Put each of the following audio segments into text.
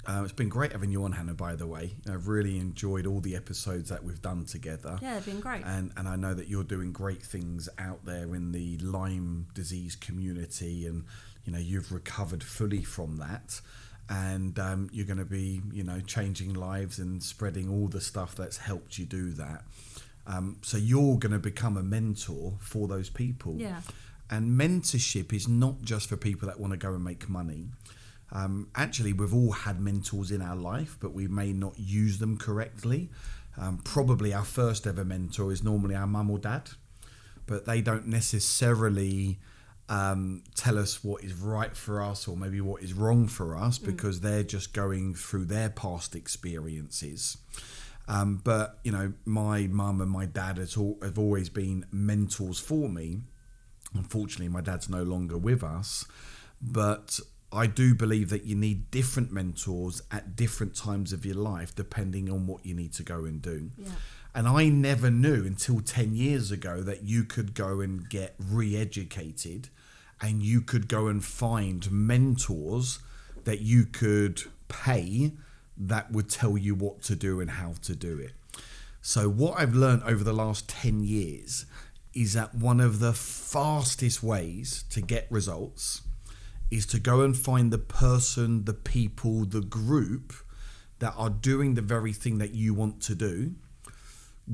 It's been great having you on, Hannah, by the way. I've really enjoyed all the episodes that we've done together. Yeah, they've been great. And I know that you're doing great things out there in the Lyme disease community, and you've recovered fully from that, and you're going to be changing lives and spreading all the stuff that's helped you do that. So you're going to become a mentor for those people. Yeah. And mentorship is not just for people that want to go and make money. Actually, we've all had mentors in our life, but we may not use them correctly. Probably our first ever mentor is normally our mum or dad, but they don't necessarily tell us what is right for us or maybe what is wrong for us, because they're just going through their past experiences. But my mum and my dad have always been mentors for me. Unfortunately, my dad's no longer with us, but I do believe that you need different mentors at different times of your life, depending on what you need to go and do. Yeah. And I never knew until 10 years ago that you could go and get re-educated, and you could go and find mentors that you could pay that would tell you what to do and how to do it. So what I've learned over the last 10 years is that one of the fastest ways to get results is to go and find the person, the people, the group that are doing the very thing that you want to do.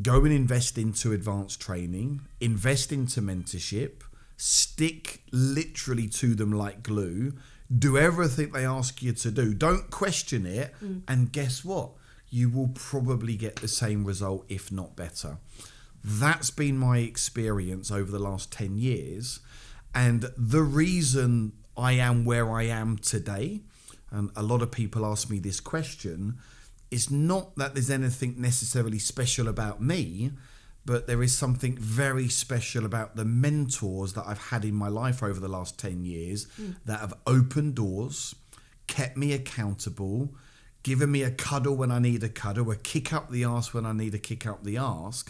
Go and invest into advanced training, invest into mentorship, stick literally to them like glue, do everything they ask you to do. Don't question it. And guess what? You will probably get the same result, if not better. That's been my experience over the last 10 years. And the reason I am where I am today, and a lot of people ask me this question, is not that there's anything necessarily special about me, but there is something very special about the mentors that I've had in my life over the last 10 years that have opened doors, kept me accountable, given me a cuddle when I need a cuddle, a kick up the arse when I need a kick up the arse.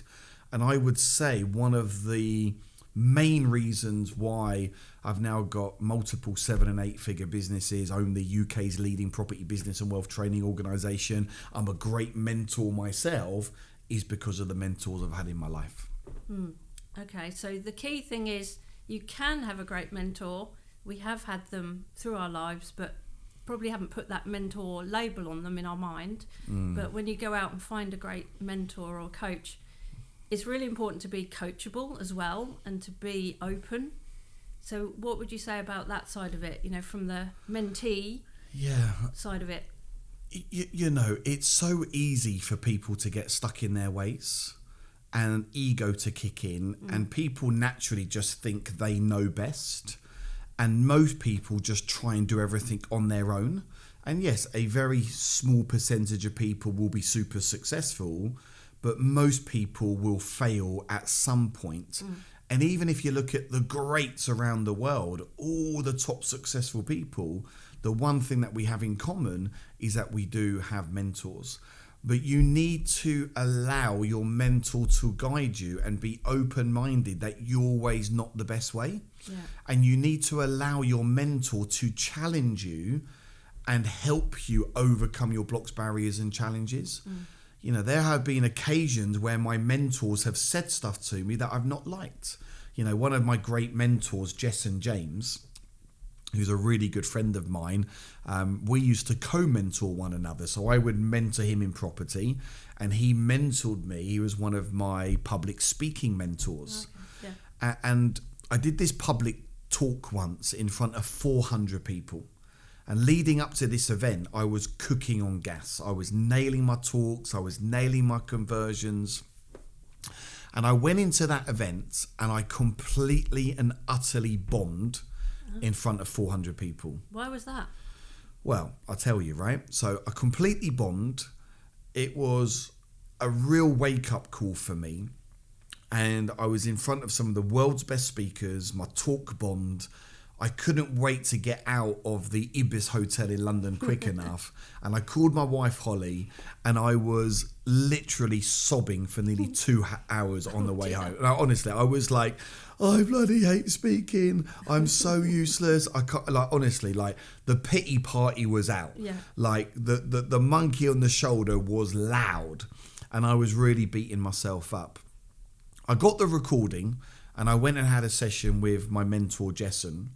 And I would say one of the main reasons why I've now got multiple 7- and 8-figure businesses, own the UK's leading property business and wealth training organisation, I'm a great mentor myself, is because of the mentors I've had in my life. Okay, so the key thing is you can have a great mentor. We have had them through our lives, but probably haven't put that mentor label on them in our mind. But when you go out and find a great mentor or coach, it's really important to be coachable as well and to be open. So what would you say about that side of it, from the mentee side of it? It's so easy for people to get stuck in their ways and ego to kick in, and people naturally just think they know best. And most people just try and do everything on their own. And yes, a very small percentage of people will be super successful, but most people will fail at some point. And even if you look at the greats around the world, all the top successful people, the one thing that we have in common is that we do have mentors. But you need to allow your mentor to guide you and be open-minded that your way's not the best way. Yeah. And you need to allow your mentor to challenge you and help you overcome your blocks, barriers and challenges. There have been occasions where my mentors have said stuff to me that I've not liked. One of my great mentors, Jess and James, who's a really good friend of mine, we used to co-mentor one another. So I would mentor him in property and he mentored me. He was one of my public speaking mentors. Okay. Yeah. And I did this public talk once in front of 400 people. And leading up to this event, I was cooking on gas. I was nailing my talks. I was nailing my conversions. And I went into that event and I completely and utterly bombed in front of 400 people. Why was that? Well, I'll tell you, right? So I completely bombed. It was a real wake-up call for me. And I was in front of some of the world's best speakers. My talk bombed. I couldn't wait to get out of the Ibis Hotel in London quick enough. And I called my wife, Holly, and I was literally sobbing for nearly 2 hours on the way home. And honestly, I was like, I bloody hate speaking. I'm so useless. I can't, like, honestly, like, the pity party was out. Yeah. Like, the monkey on the shoulder was loud. And I was really beating myself up. I got the recording and I went and had a session with my mentor, Jessen.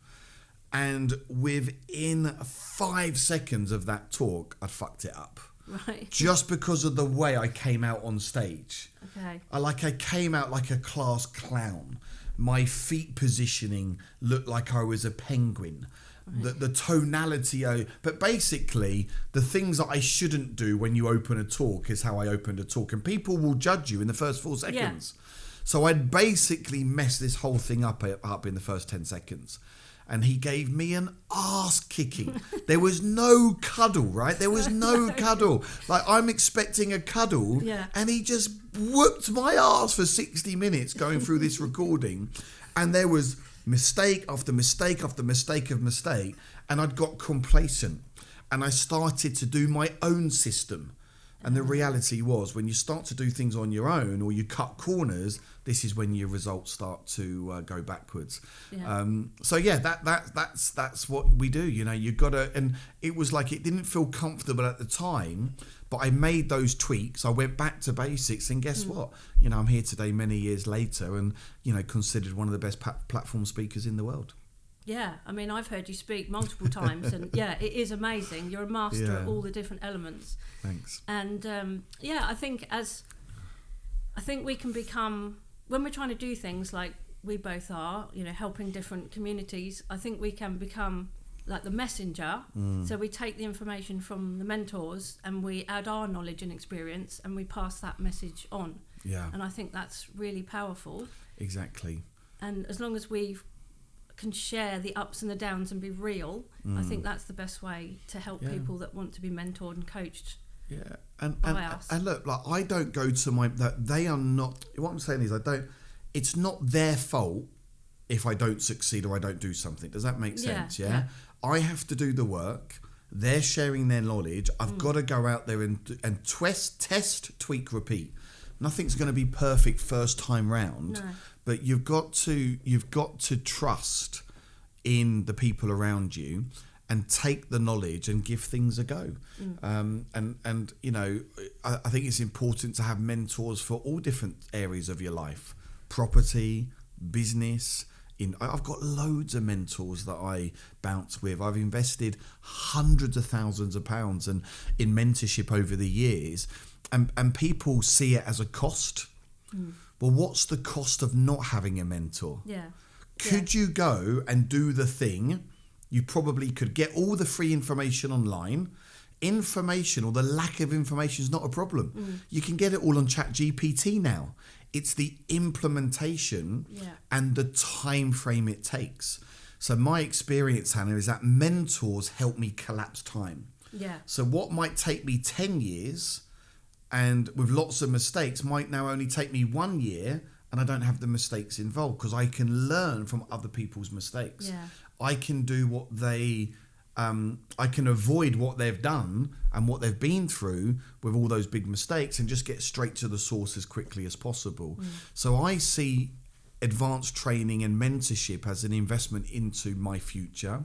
And within 5 seconds of that talk, I'd fucked it up. Right. Just because of the way I came out on stage. Okay. I came out like a class clown. My feet positioning looked like I was a penguin. Right. The tonality, but basically the things that I shouldn't do when you open a talk is how I opened a talk. And people will judge you in the first 4 seconds. Yeah. So I'd basically messed this whole thing up in the first 10 seconds. And he gave me an ass kicking. There was no cuddle, right? There was no cuddle. Like, I'm expecting a cuddle. Yeah. And he just whooped my ass for 60 minutes going through this recording. And there was mistake after mistake after mistake of mistake. And I'd got complacent. And I started to do my own system. And the reality was, when you start to do things on your own or you cut corners, this is when your results start to go backwards. Yeah. So yeah, that's what we do. You know, you gotta, and it was like, it didn't feel comfortable at the time, but I made those tweaks. I went back to basics, and guess what? You know, I'm here today, many years later, and you know, considered one of the best platform speakers in the world. Yeah, I mean, I've heard you speak multiple times, and yeah, it is amazing. You're a master at all the different elements. Thanks. And yeah, I think we can become, when we're trying to do things like we both are, you know, helping different communities, I think we can become like the messenger. So we take the information from the mentors and we add our knowledge and experience and we pass that message on. Yeah. And I think that's really powerful. Exactly. And as long as we can share the ups and the downs and be real, I think that's the best way to help people that want to be mentored and coached. Yeah, and look, like, I don't go to they are not, what I'm saying is, it's not their fault if I don't succeed or I don't do something. Does that make sense? Yeah. I have to do the work. They're sharing their knowledge. I've got to go out there and test, tweak, repeat. Nothing's going to be perfect first time round. No. But you've got to trust in the people around you and take the knowledge and give things a go. And you know, I think it's important to have mentors for all different areas of your life. Property, business. I've got loads of mentors that I bounce with. I've invested hundreds of thousands of pounds in mentorship over the years. And people see it as a cost. Well, what's the cost of not having a mentor? Yeah. Could you go and do the thing? You probably could get all the free information online. Information, or the lack of information, is not a problem. You can get it all on ChatGPT now. It's the implementation and the time frame it takes. So my experience, Hannah, is that mentors help me collapse time. Yeah. So what might take me 10 years and with lots of mistakes might now only take me 1 year, and I don't have the mistakes involved because I can learn from other people's mistakes. Yeah. I can do what I can avoid what they've done and what they've been through with all those big mistakes and just get straight to the source as quickly as possible. So I see advanced training and mentorship as an investment into my future,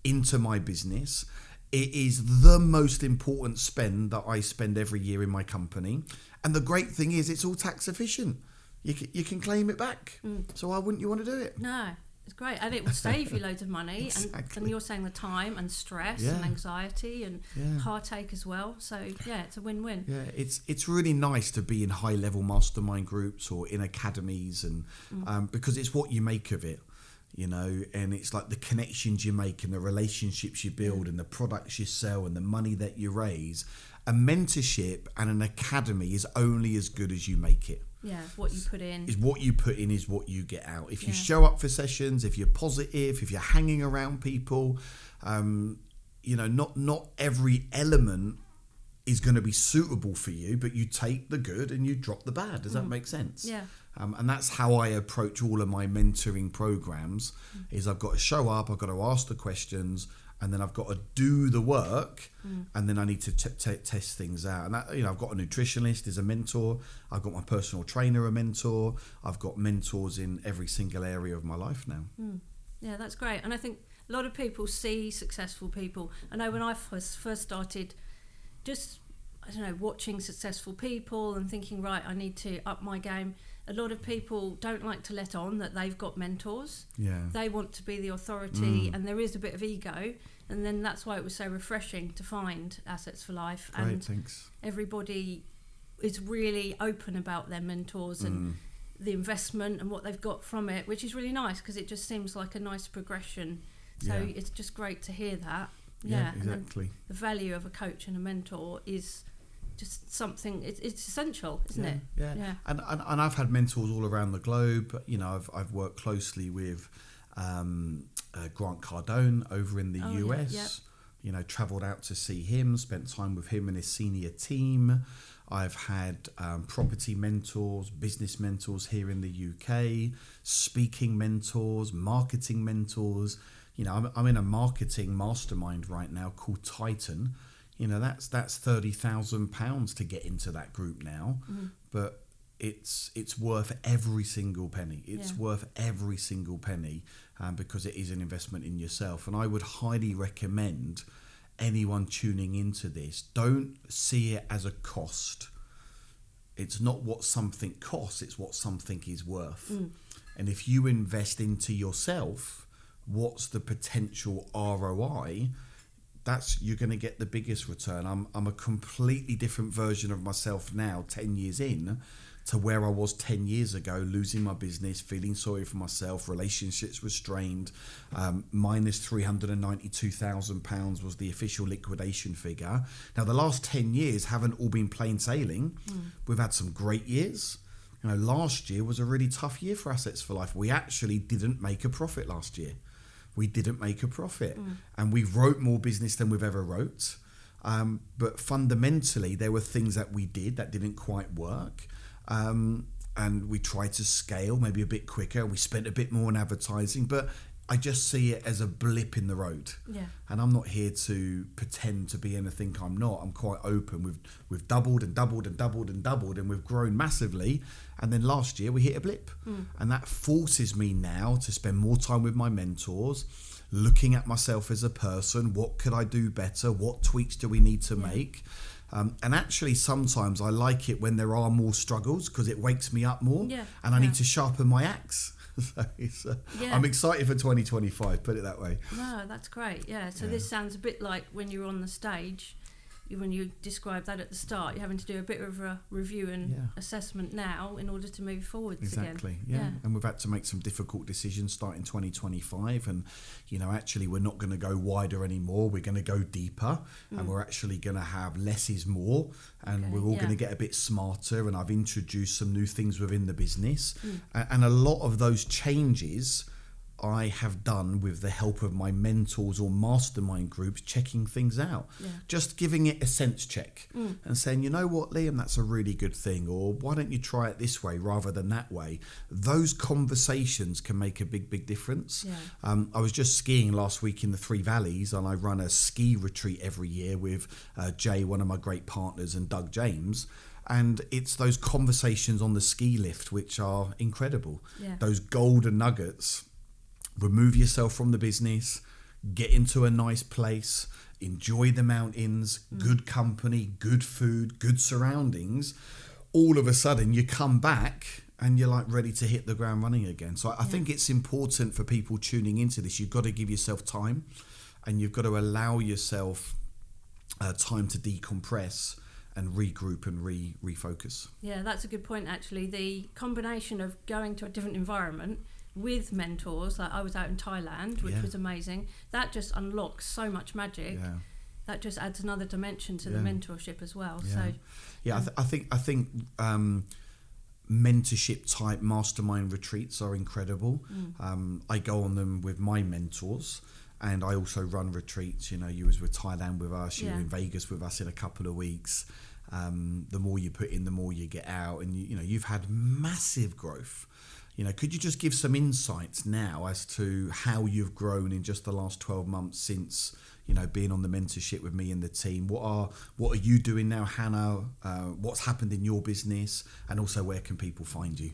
into my business. It is the most important spend that I spend every year in my company. And the great thing is it's all tax efficient. You can claim it back. So why wouldn't you want to do it? No, it's great. And it will save you loads of money. Exactly. And you're saying the time and stress and anxiety and heartache as well. So yeah, it's a win-win. Yeah, it's really nice to be in high-level mastermind groups or in academies, and because it's what you make of it. You know, and it's like the connections you make and the relationships you build and the products you sell and the money that you raise. A mentorship and an academy is only as good as you make it. Yeah, what you put in. Is what you put in is what you get out. If you show up for sessions, if you're positive, if you're hanging around people, you know, not every element is going to be suitable for you, but you take the good and you drop the bad. Does that make sense? Yeah. And that's how I approach all of my mentoring programs. Is I've got to show up, I've got to ask the questions, and then I've got to do the work, and then I need to test things out. And that, I've got a nutritionist as a mentor. I've got my personal trainer, a mentor. I've got mentors in every single area of my life now. Yeah, that's great. And I think a lot of people see successful people. I know when I first started, just, watching successful people and thinking, right, I need to up my game. A lot of people don't like to let on that they've got mentors. Yeah. They want to be the authority, and there is a bit of ego. And then that's why it was so refreshing to find Assets for Life. Great, and thanks. Everybody is really open about their mentors and the investment and what they've got from it, which is really nice because it just seems like a nice progression. So it's just great to hear that. Yeah, exactly. And the value of a coach and a mentor is just something, it's essential, isn't it? Yeah. And I've had mentors all around the globe. I've worked closely with Grant Cardone over in the US. Travelled out to see him, spent time with him and his senior team. I've had property mentors, business mentors here in the UK, speaking mentors, marketing mentors. I'm in a marketing mastermind right now called Titan. That's £30,000 to get into that group now, but it's worth every single penny. It's worth every single penny because it is an investment in yourself. And I would highly recommend anyone tuning into this, don't see it as a cost. It's not what something costs, it's what something is worth. And if you invest into yourself, what's the potential ROI? You're going to get the biggest return. I'm a completely different version of myself now, 10 years in, to where I was 10 years ago, losing my business, feeling sorry for myself, relationships were strained. Minus £392,000 was the official liquidation figure. Now, the last 10 years haven't all been plain sailing. We've had some great years. Last year was a really tough year for Assets for Life. We actually didn't make a profit last year. We didn't make a profit. And we wrote more business than we've ever wrote. But fundamentally, there were things that we did that didn't quite work. And we tried to scale maybe a bit quicker. We spent a bit more on advertising, but I just see it as a blip in the road. Yeah. And I'm not here to pretend to be anything I'm not. I'm quite open. We've doubled and doubled and doubled and doubled, and we've grown massively. And then last year we hit a blip. And that forces me now to spend more time with my mentors, looking at myself as a person. What could I do better? What tweaks do we need to make? And actually, sometimes I like it when there are more struggles because it wakes me up more, and I need to sharpen my axe. So I'm excited for 2025, put it that way. No, that's great. So this sounds a bit like when you're on the stage, when you described that at the start, you're having to do a bit of a review and assessment now in order to move forwards again. Exactly, and we've had to make some difficult decisions starting 2025, and actually we're not going to go wider anymore, we're going to go deeper, and we're actually going to have less is more, and we're all going to get a bit smarter, and I've introduced some new things within the business, and a lot of those changes I have done with the help of my mentors or mastermind groups, checking things out, just giving it a sense check and saying, you know what, Liam, that's a really good thing, or why don't you try it this way rather than that way? Those conversations can make a big difference. I was just skiing last week in the Three Valleys, and I run a ski retreat every year with Jay, one of my great partners, and Doug James. And it's those conversations on the ski lift which are incredible. Those golden nuggets. Remove yourself from the business, get into a nice place, enjoy the mountains, good company, good food, good surroundings. All of a sudden you come back and you're like ready to hit the ground running again. So I think it's important for people tuning into this. You've got to give yourself time, and you've got to allow yourself time to decompress and regroup and refocus. Yeah, that's a good point actually. The combination of going to a different environment with mentors, like I was out in Thailand, which was amazing, that just unlocks so much magic. That just adds another dimension to the mentorship as well. I think mentorship type mastermind retreats are incredible. I go on them with my mentors, and I also run retreats. You was with Thailand with us, you were in Vegas with us in a couple of weeks. The more you put in, the more you get out, and you've had massive growth. Could you just give some insights now as to how you've grown in just the last 12 months since being on the mentorship with me and the team? What are you doing now, Hannah? What's happened in your business, and also where can people find you?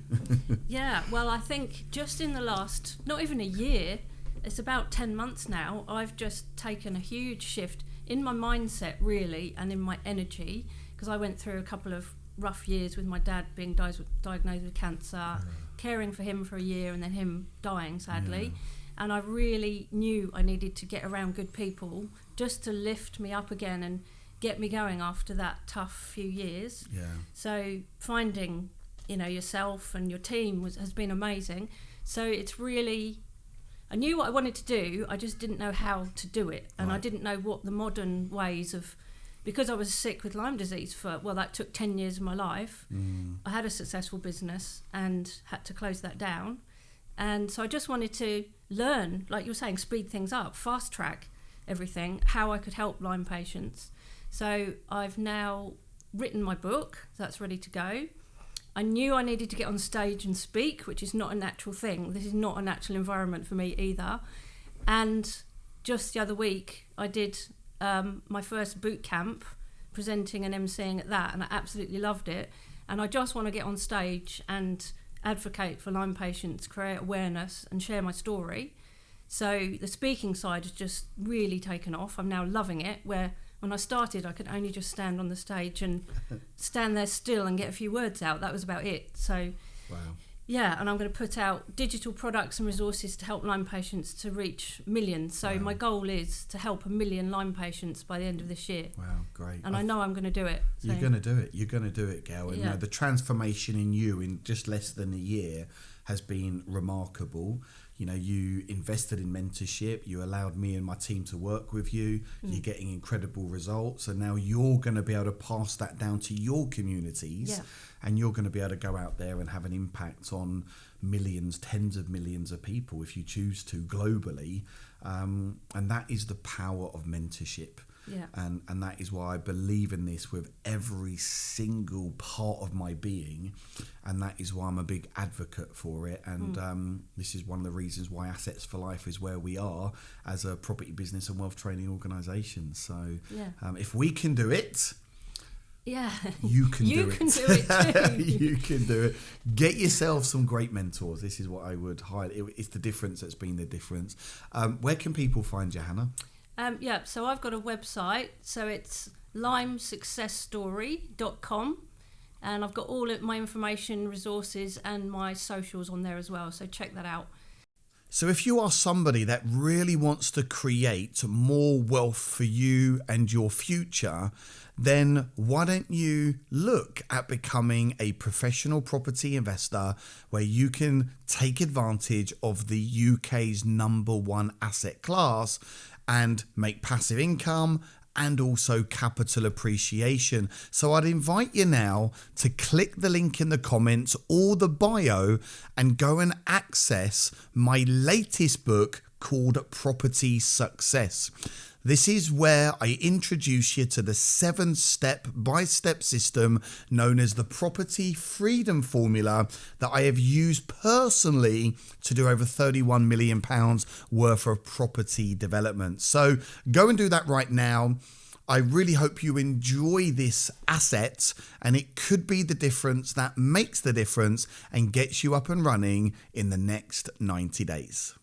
Yeah, well, I think just in the last, not even a year, it's about 10 months now, I've just taken a huge shift in my mindset, really, and in my energy, because I went through a couple of rough years with my dad being diagnosed with cancer, caring for him for a year, and then him dying, sadly. And I really knew I needed to get around good people just to lift me up again and get me going after that tough few years. Yeah. So finding, yourself and your team has been amazing. So it's really, I knew what I wanted to do, I just didn't know how to do it. And I didn't know what the modern ways of, because I was sick with Lyme disease that took 10 years of my life. I had a successful business and had to close that down. And so I just wanted to learn, like you were saying, speed things up, fast track everything, how I could help Lyme patients. So I've now written my book, that's ready to go. I knew I needed to get on stage and speak, which is not a natural thing. This is not a natural environment for me either. And just the other week, I did my first boot camp, presenting and emceeing at that, and I absolutely loved it. And I just want to get on stage and advocate for Lyme patients, create awareness and share my story. So the speaking side has just really taken off. I'm now loving it, where when I started I could only just stand on the stage and stand there still and get a few words out. That was about it. So wow. Yeah, and I'm going to put out digital products and resources to help Lyme patients to reach millions. So my goal is to help 1 million Lyme patients by the end of this year. Wow, great. And I know I'm going to do it. So. You're going to do it. You're going to do it, Gail. And the transformation in you in just less than a year has been remarkable. You invested in mentorship. You allowed me and my team to work with you. You're getting incredible results. And now you're going to be able to pass that down to your communities. Yeah. And you're going to be able to go out there and have an impact on millions, tens of millions of people if you choose to globally. And that is the power of mentorship. Yeah. And that is why I believe in this with every single part of my being. And that is why I'm a big advocate for it. And this is one of the reasons why Assets for Life is where we are as a property business and wealth training organisation. So if we can do it, you can do it too. You can do it. Get yourself some great mentors. This is what I would highlight. It's the difference that's been the difference. Where can people find you, Hannah? So I've got a website. So it's lymesuccessstory.com. And I've got all of my information, resources, and my socials on there as well. So check that out. So if you are somebody that really wants to create more wealth for you and your future, then why don't you look at becoming a professional property investor where you can take advantage of the UK's #1 asset class and make passive income and also capital appreciation. So I'd invite you now to click the link in the comments or the bio and go and access my latest book called Property Success. This is where I introduce you to the 7 step-by-step system known as the Property Freedom Formula that I have used personally to do over £31 million worth of property development. So go and do that right now. I really hope you enjoy this asset, and it could be the difference that makes the difference and gets you up and running in the next 90 days.